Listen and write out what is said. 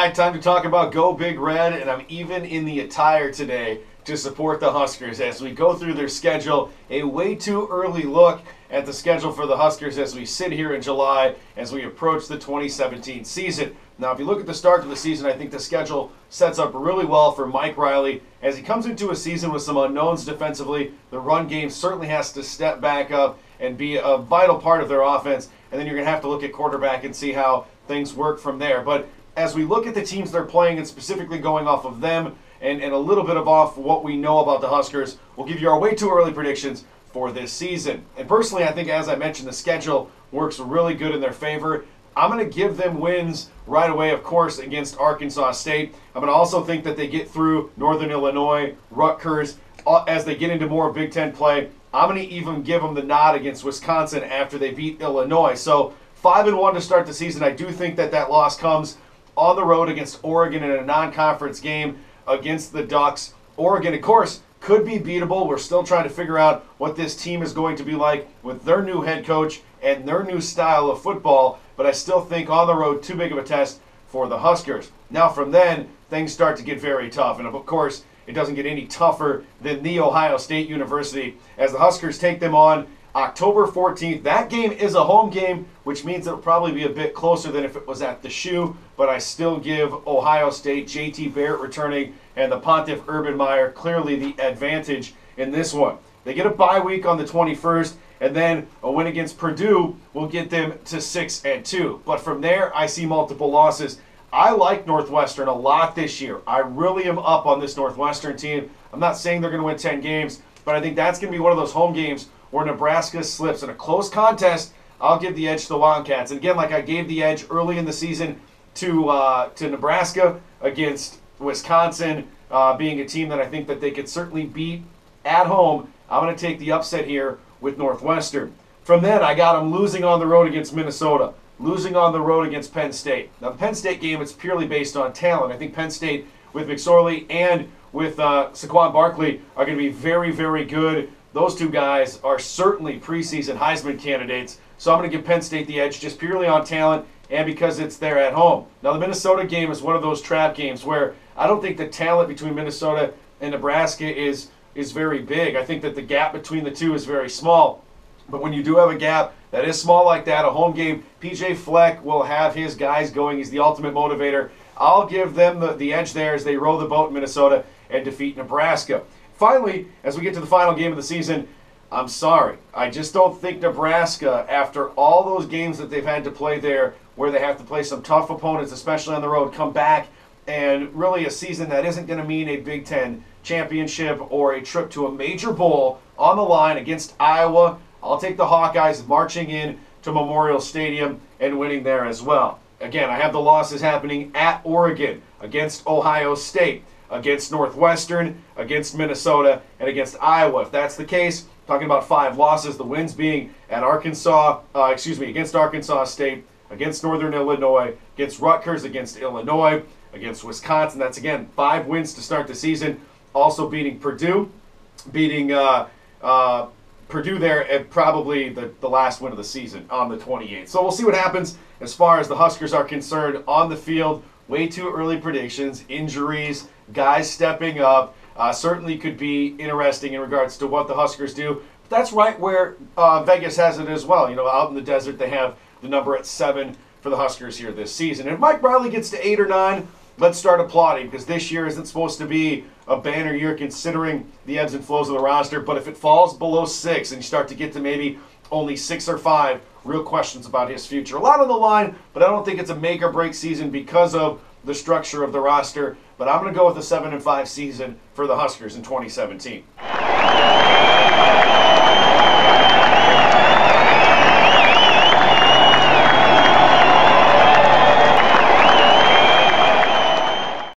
right, time to talk about Go Big Red, and I'm even in the attire today to support the Huskers as we go through their schedule. A way too early look at the schedule for the Huskers as we sit here in July as we approach the 2017 season. Now, if you look at the start of the season, I think the schedule sets up really well for Mike Riley as he comes into a season with some unknowns defensively. The run game certainly has to step back up and be a vital part of their offense, and then you're going to have to look at quarterback and see how things work from there. But as we look at the teams they're playing and specifically going off of them and a little bit of off what we know about the Huskers, we'll give you our way too early predictions for this season. And personally, I think, as I mentioned, the schedule works really good in their favor. I'm going to give them wins right away, of course, against Arkansas State. I'm going to also think that they get through Northern Illinois, Rutgers, as they get into more Big Ten play. I'm going to even give them the nod against Wisconsin after they beat Illinois. So 5-1 to start the season. I do think that that loss comes on the road against Oregon in a non-conference game against the Ducks. Oregon, of course, could be beatable. We're still trying to figure out what this team is going to be like with their new head coach and their new style of football, but I still think on the road, too big of a test for the Huskers. Now from then, things start to get very tough, and of course, it doesn't get any tougher than The Ohio State University as the Huskers take them on October 14th. That game is a home game, which means it'll probably be a bit closer than if it was at the Shoe, but I still give Ohio State, J.T. Barrett returning, and the Pontiff Urban Meyer clearly the advantage in this one. They get a bye week on the 21st, and then a win against Purdue will get them to 6-2. But from there, I see multiple losses. I like Northwestern a lot this year. I really am up on this Northwestern team. I'm not saying they're going to win 10 games, but I think that's going to be one of those home games where Nebraska slips. In a close contest, I'll give the edge to the Wildcats. And again, like I gave the edge early in the season to Nebraska against Wisconsin, being a team that I think that they could certainly beat at home, I'm going to take the upset here with Northwestern. From then, I got them losing on the road against Minnesota, losing on the road against Penn State. Now, the Penn State game, it's purely based on talent. I think Penn State with McSorley and with Saquon Barkley are going to be very, very good. Those two guys are certainly preseason Heisman candidates. So I'm going to give Penn State the edge just purely on talent and because it's there at home. Now, the Minnesota game is one of those trap games where I don't think the talent between Minnesota and Nebraska is very big. I think that the gap between the two is very small. But when you do have a gap that is small like that, a home game, PJ Fleck will have his guys going. He's the ultimate motivator. I'll give them the edge there as they row the boat in Minnesota and defeat Nebraska. Finally, as we get to the final game of the season, I'm sorry. I just don't think Nebraska, after all those games that they've had to play there, where they have to play some tough opponents, especially on the road, come back and really a season that isn't going to mean a Big Ten championship or a trip to a major bowl on the line against Iowa. I'll take the Hawkeyes marching in to Memorial Stadium and winning there as well. Again, I have the losses happening at Oregon, against Ohio State, against Northwestern, against Minnesota, and against Iowa. If that's the case, talking about 5 losses, the wins being at against Arkansas State, against Northern Illinois, against Rutgers, against Illinois, against Wisconsin. That's, again, 5 wins to start the season. Also beating Purdue, beating Purdue there at probably the last win of the season on the 28th. So we'll see what happens as far as the Huskers are concerned on the field. Way too early predictions, injuries, guys stepping up. Certainly could be interesting in regards to what the Huskers do. But that's right where Vegas has it as well. You know, out in the desert, they have the number at 7 for the Huskers here this season. And if Mike Riley gets to 8 or 9, let's start applauding, because this year isn't supposed to be a banner year considering the ebbs and flows of the roster. But if it falls below 6 and you start to get to maybe only 6 or 5, real questions about his future. A lot on the line, but I don't think it's a make or break season because of the structure of the roster. But I'm going to go with a 7-5 season for the Huskers in 2017.